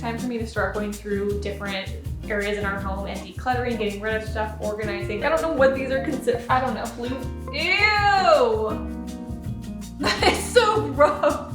time for me to start going through different areas in our home and decluttering, getting rid of stuff, organizing. I don't know what these are considered. I don't know. Ew! That is so gross.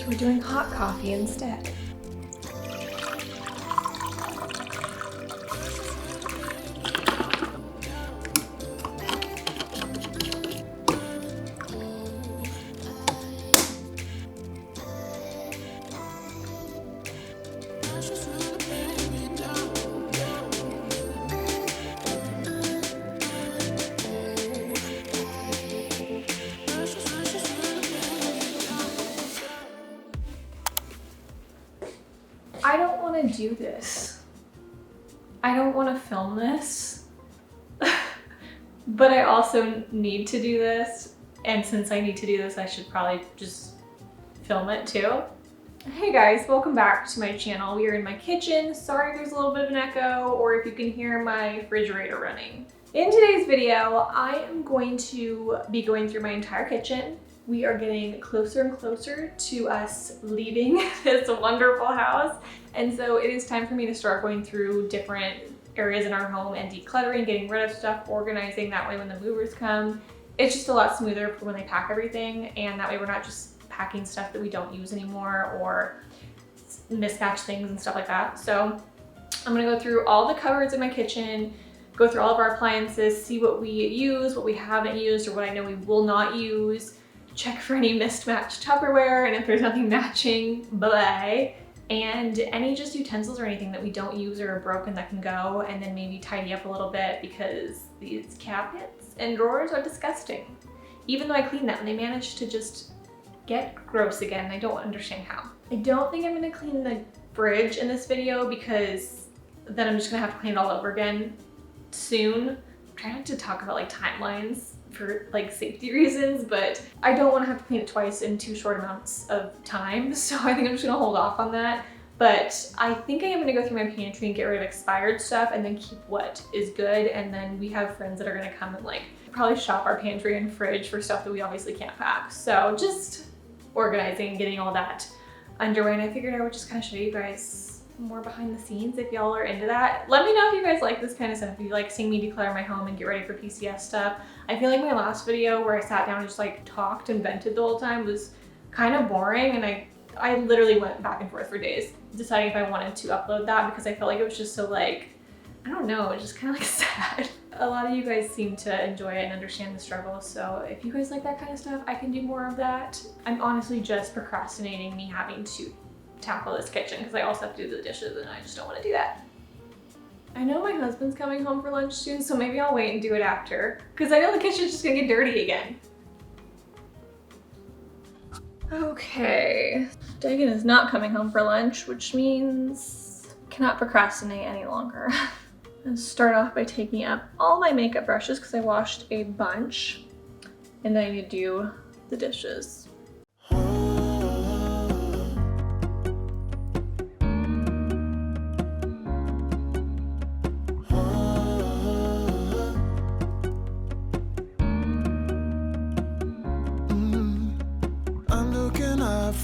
We're doing hot coffee instead. I don't want to do this. I don't want to film this, but I also need to do this. And since I need to do this, I should probably just film it too. Hey guys, welcome back to my channel. We are in my kitchen. Sorry there's a little bit of an echo or if you can hear my refrigerator running. In today's video, I am going to be going through my entire kitchen. We are getting closer and closer to us leaving this wonderful house. And so it is time for me to start going through different areas in our home and decluttering, getting rid of stuff, organizing. That way when the movers come, it's just a lot smoother for when they pack everything. And that way we're not just packing stuff that we don't use anymore or mismatched things and stuff like that. So I'm gonna go through all the cupboards in my kitchen, go through all of our appliances, see what we use, what we haven't used, or what I know we will not use. Check for any mismatched Tupperware, and if there's nothing matching, blah. And any just utensils or anything that we don't use or are broken that can go, and then maybe tidy up a little bit because these cabinets and drawers are disgusting. Even though I clean them, they manage to just get gross again. I don't understand how. I don't think I'm gonna clean the fridge in this video because then I'm just gonna have to clean it all over again soon. I'm trying not to talk about like timelines for like safety reasons, but I don't want to have to clean it twice in too short amounts of time. So I think I'm just gonna hold off on that. But I think I am gonna go through my pantry and get rid of expired stuff and then keep what is good. And then we have friends that are gonna come and like probably shop our pantry and fridge for stuff that we obviously can't pack. So just organizing and getting all that underway. And I figured I would just kind of show you guys more behind the scenes if y'all are into that. Let me know if you guys like this kind of stuff, if you like seeing me declutter my home and get ready for PCS stuff. I feel like my last video where I sat down and just like talked and vented the whole time was kind of boring, and I literally went back and forth for days deciding if I wanted to upload that because I felt like it was just so like, I don't know, it was just kind of like sad. A lot of you guys seem to enjoy it and understand the struggle, so if you guys like that kind of stuff, I can do more of that. I'm honestly just procrastinating me having to tackle this kitchen because I also have to do the dishes and I just don't want to do that. I know my husband's coming home for lunch soon, so maybe I'll wait and do it after because I know the kitchen's just gonna get dirty again. Okay, Dagan is not coming home for lunch, which means I cannot procrastinate any longer. I'm gonna start off by taking up all my makeup brushes because I washed a bunch, and then I need to do the dishes.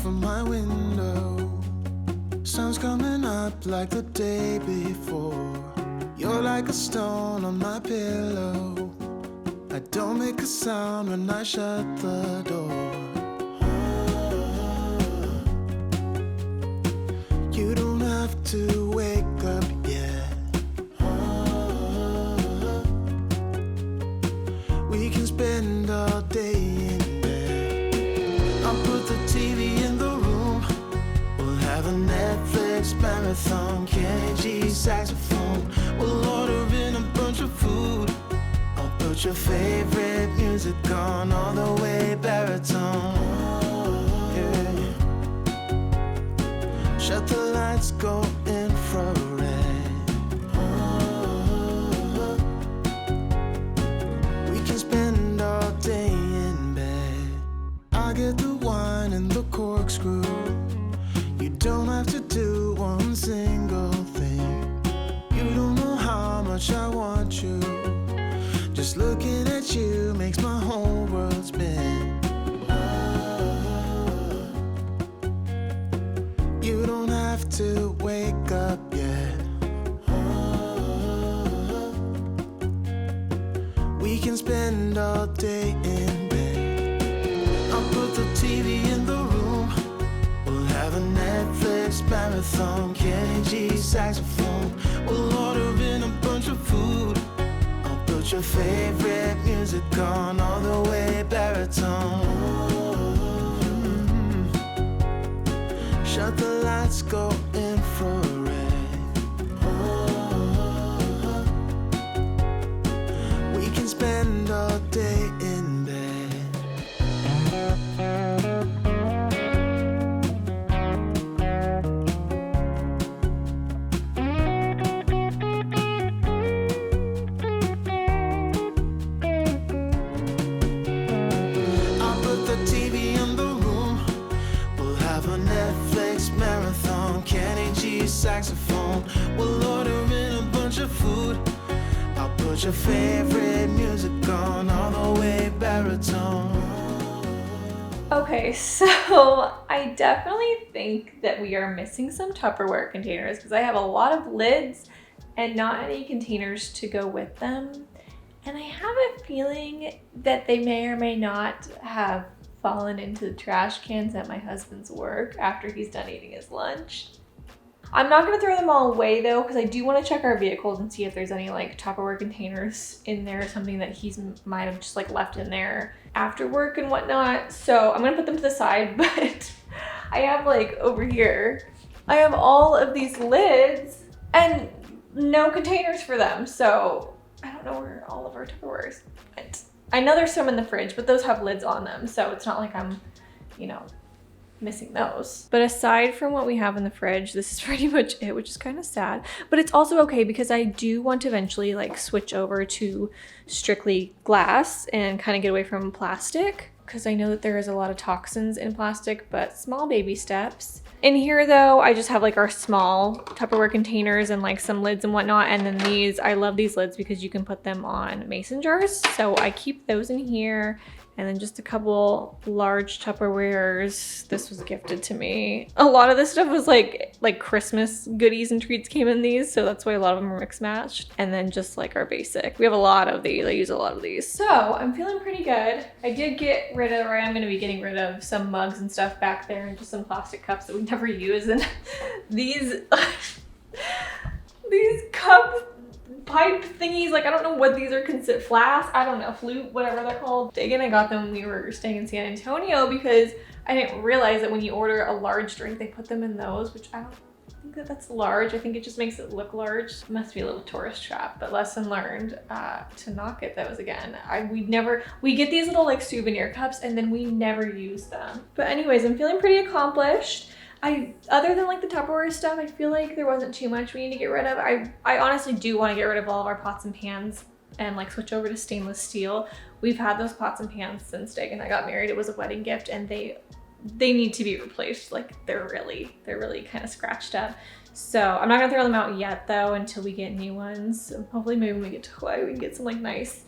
From my window, sun's coming up like the day before. You're like a stone on my pillow. I don't make a sound when I shut the door. You don't have to wake up yet. We can spend all day in bed. I'll put the TV in the marathon, Kenny G saxophone. We'll order in a bunch of food. I'll put your favorite music on all the way baritone. Yeah. Shut the lights, go infrared. We can spend all day in bed. I get the wine and the corkscrew. You don't have to do one single thing. You don't know how much I want you. Just looking at you makes my whole world spin. You don't have to wake up yet. We can spend all day in bed. I'll put the TV in the room. We'll have a Netflix marathon, Kenny G saxophone. We'll order in a bunch of food. I'll put your favorite music on all the way baritone. Shut the lights, go infrared. We can spend all day in bed. I'll put the TV in the room. We'll have a Netflix marathon, Kenny G saxophone. We'll order in a bunch of food. I'll put your favorite music on all the way baritone. Okay, so I definitely think that we are missing some Tupperware containers because I have a lot of lids and not any containers to go with them. And I have a feeling that they may or may not have fallen into the trash cans at my husband's work after he's done eating his lunch. I'm not gonna throw them all away though, because I do want to check our vehicles and see if there's any like Tupperware containers in there, something that he's might have just like left in there after work and whatnot. So I'm gonna put them to the side, but I have like over here, I have all of these lids and no containers for them. So I don't know where all of our Tupperwares went. I know there's some in the fridge, but those have lids on them. So it's not like I'm, you know, missing those. But aside from what we have in the fridge, this is pretty much it, which is kind of sad. But it's also okay because I do want to eventually like switch over to strictly glass and kind of get away from plastic, because I know that there is a lot of toxins in plastic, but small baby steps. In here though, I just have like our small Tupperware containers and like some lids and whatnot. And then these, I love these lids because you can put them on mason jars. So I keep those in here. And then just a couple large Tupperwares. This was gifted to me. A lot of this stuff was like Christmas goodies and treats came in these. So that's why a lot of them are mixed matched. And then just like our basic. We have a lot of these. I use a lot of these. So I'm feeling pretty good. I did get rid of, or I'm gonna be getting rid of some mugs and stuff back there and just some plastic cups that we never use. And these, these cup pipe thingies, like I don't know what these are considered, flask, I don't know, flute, whatever they're called. Again, I got them when we were staying in San Antonio because I didn't realize that when you order a large drink, they put them in those, which I don't think that that's large. I think it just makes it look large. It must be a little tourist trap, but lesson learned to not get those again. We get these little like souvenir cups and then we never use them. But anyways, I'm feeling pretty accomplished. Other than like the Tupperware stuff, I feel like there wasn't too much we need to get rid of. I honestly do want to get rid of all of our pots and pans and like switch over to stainless steel. We've had those pots and pans since Dag and I got married. It was a wedding gift and they need to be replaced. Like they're really kind of scratched up. So I'm not gonna throw them out yet though until we get new ones. Hopefully maybe when we get to Hawaii, we can get some like nice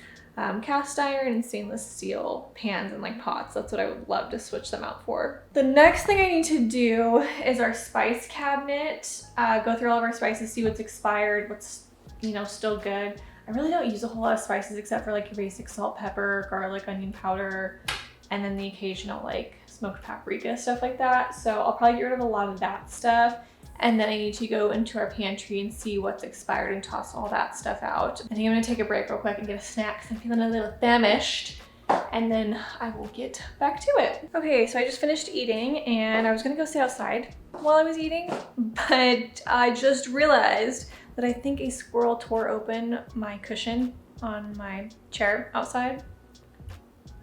cast iron and stainless steel pans and like pots. That's what I would love to switch them out for. The next thing I need to do is our spice cabinet. Go through all of our spices, see what's expired, what's, you know, still good. I really don't use a whole lot of spices except for like your basic salt, pepper, garlic, onion powder, and then the occasional like smoked paprika, stuff like that. So I'll probably get rid of a lot of that stuff. And then I need to go into our pantry and see what's expired and toss all that stuff out. I think I'm gonna take a break real quick and get a snack because I'm feeling a little famished. and then I will get back to it. Okay, so I just finished eating and I was gonna go sit outside while I was eating, but I just realized that I think a squirrel tore open my cushion on my chair outside.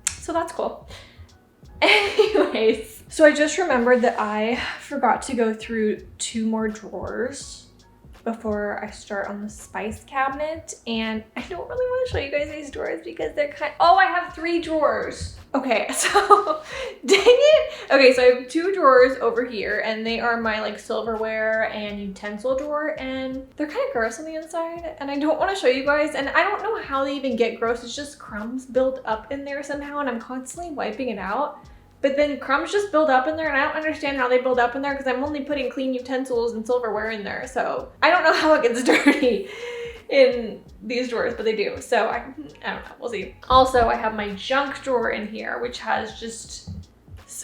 So that's cool. Anyways, so I just remembered that I forgot to go through 2 more drawers before I start on the spice cabinet, and I don't really want to show you guys these drawers because they're oh, I have 3 drawers. Okay, so dang it. Okay, so I have 2 drawers over here, and they are my like silverware and utensil drawer, and they're kind of gross on the inside, and I don't want to show you guys, and I don't know how they even get gross. It's just crumbs built up in there somehow, and I'm constantly wiping it out. But then crumbs just build up in there, and I don't understand how they build up in there because I'm only putting clean utensils and silverware in there. So I don't know how it gets dirty in these drawers, but they do. So I don't know, we'll see. Also, I have my junk drawer in here, which has just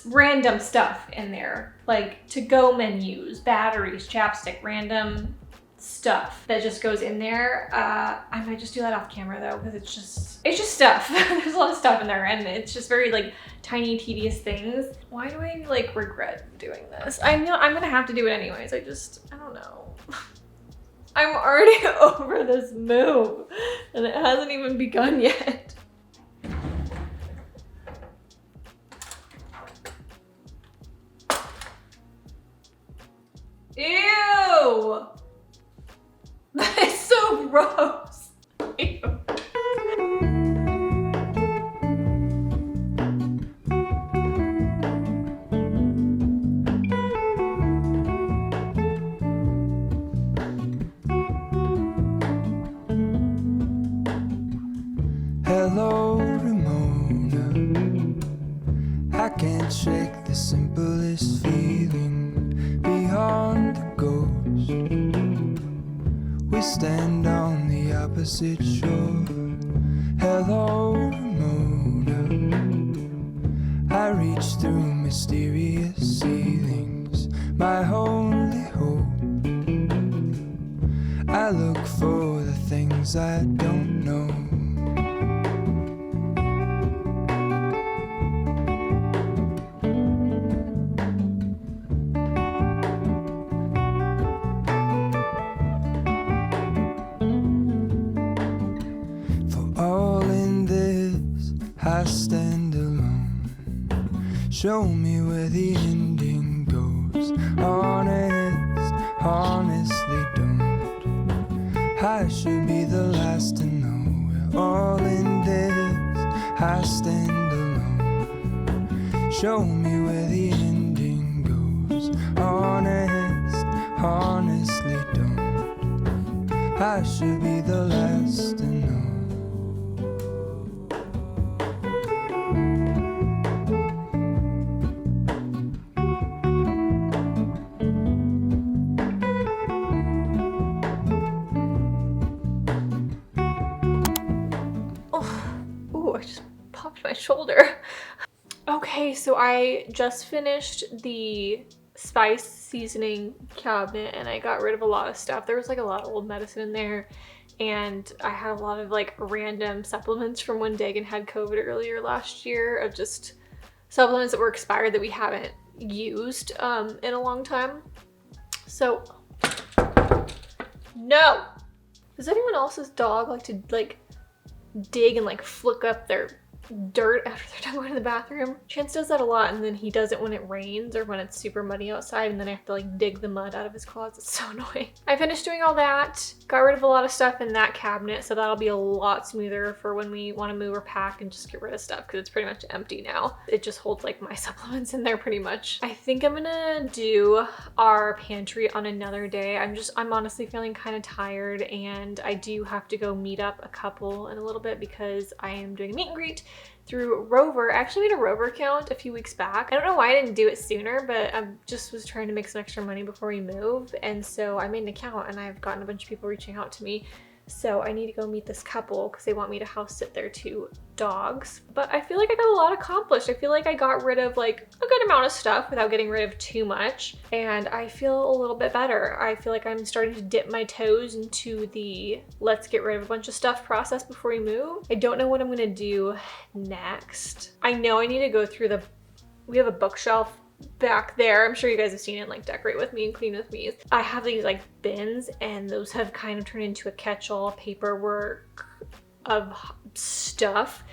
random stuff in there, like to-go menus, batteries, chapstick, random stuff that just goes in there. I might just do that off camera though, because it's just stuff. There's a lot of stuff in there, and it's just very like tiny, tedious things. Why do I like regret doing this? I know I'm gonna have to do it anyways. I don't know. I'm already over this move, and it hasn't even begun yet. Ew! That is so gross. Ew. Hello, Ramona. I can't shake the simplest feeling beyond the ghost. We stand on the opposite shore. Hello, Ramona. I reach through mysterious ceilings, my only hope. I look for the things I don't know. I stand alone. Show me where the ending goes. Honest, honestly don't. I should be the last to know. We're all in this. I stand alone. Show me where the ending goes. Honest, honestly don't. I should be the last to know. My shoulder. Okay, so I just finished the spice seasoning cabinet and I got rid of a lot of stuff. There was like a lot of old medicine in there, and I had a lot of like random supplements from when Dagan had COVID earlier last year, of just supplements that were expired that we haven't used in a long time. So no. Does anyone else's dog like to like dig and like flick up their dirt after they're done going to the bathroom? Chance does that a lot, and then he does it when it rains or when it's super muddy outside, and then I have to like dig the mud out of his closet. It's so annoying. I finished doing all that, got rid of a lot of stuff in that cabinet, so that'll be a lot smoother for when we want to move or pack and just get rid of stuff, because it's pretty much empty now. It just holds like my supplements in there pretty much. I think I'm gonna do our pantry on another day. I'm honestly feeling kind of tired, and I do have to go meet up a couple in a little bit because I am doing a meet and greet through Rover. I actually made a Rover account a few weeks back. I don't know why I didn't do it sooner, but I just was trying to make some extra money before we move, and so I made an account, and I've gotten a bunch of people reaching out to me. So I need to go meet this couple because they want me to house sit their 2 dogs. But I feel like I got a lot accomplished. I feel like I got rid of like a good amount of stuff without getting rid of too much. And I feel a little bit better. I feel like I'm starting to dip my toes into the let's get rid of a bunch of stuff process before we move. I don't know what I'm gonna do next. I know I need to go through we have a bookshelf back there. I'm sure you guys have seen it, like Decorate With Me and Clean With Me. I have these like bins, and those have kind of turned into a catch-all paperwork of stuff.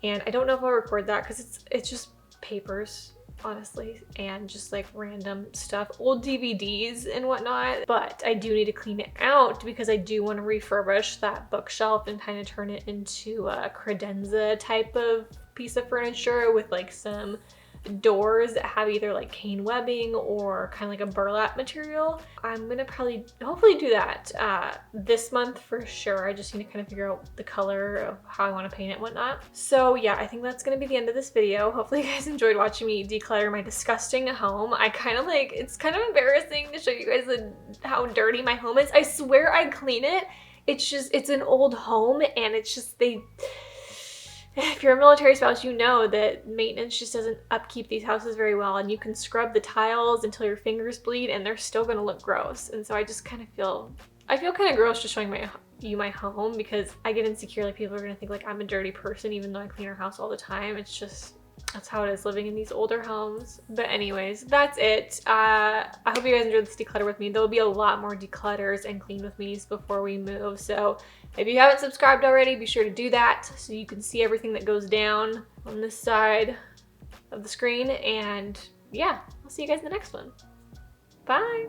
And I don't know if I'll record that because it's just papers, honestly, and just like random stuff, old DVDs and whatnot. But I do need to clean it out because I do want to refurbish that bookshelf and kind of turn it into a credenza type of piece of furniture with like some doors that have either like cane webbing or kind of like a burlap material. I'm gonna hopefully do that this month for sure. I just need to kind of figure out the color of how I want to paint it and whatnot. So yeah, I think that's gonna be the end of this video. Hopefully you guys enjoyed watching me declutter my disgusting home. It's kind of embarrassing to show you guys how dirty my home is. I swear I clean it. It's an old home, and it's just if you're a military spouse, you know that maintenance just doesn't upkeep these houses very well, and you can scrub the tiles until your fingers bleed and they're still gonna look gross. And so I just kind of feel kind of gross just showing you my home because I get insecure, like people are gonna think like I'm a dirty person even though I clean our house all the time. That's how it is living in these older homes. But anyways, that's it. I hope you guys enjoyed this declutter with me. There'll be a lot more declutters and clean with me's before we move. So if you haven't subscribed already, be sure to do that so you can see everything that goes down on this side of the screen. And yeah, I'll see you guys in the next one. Bye.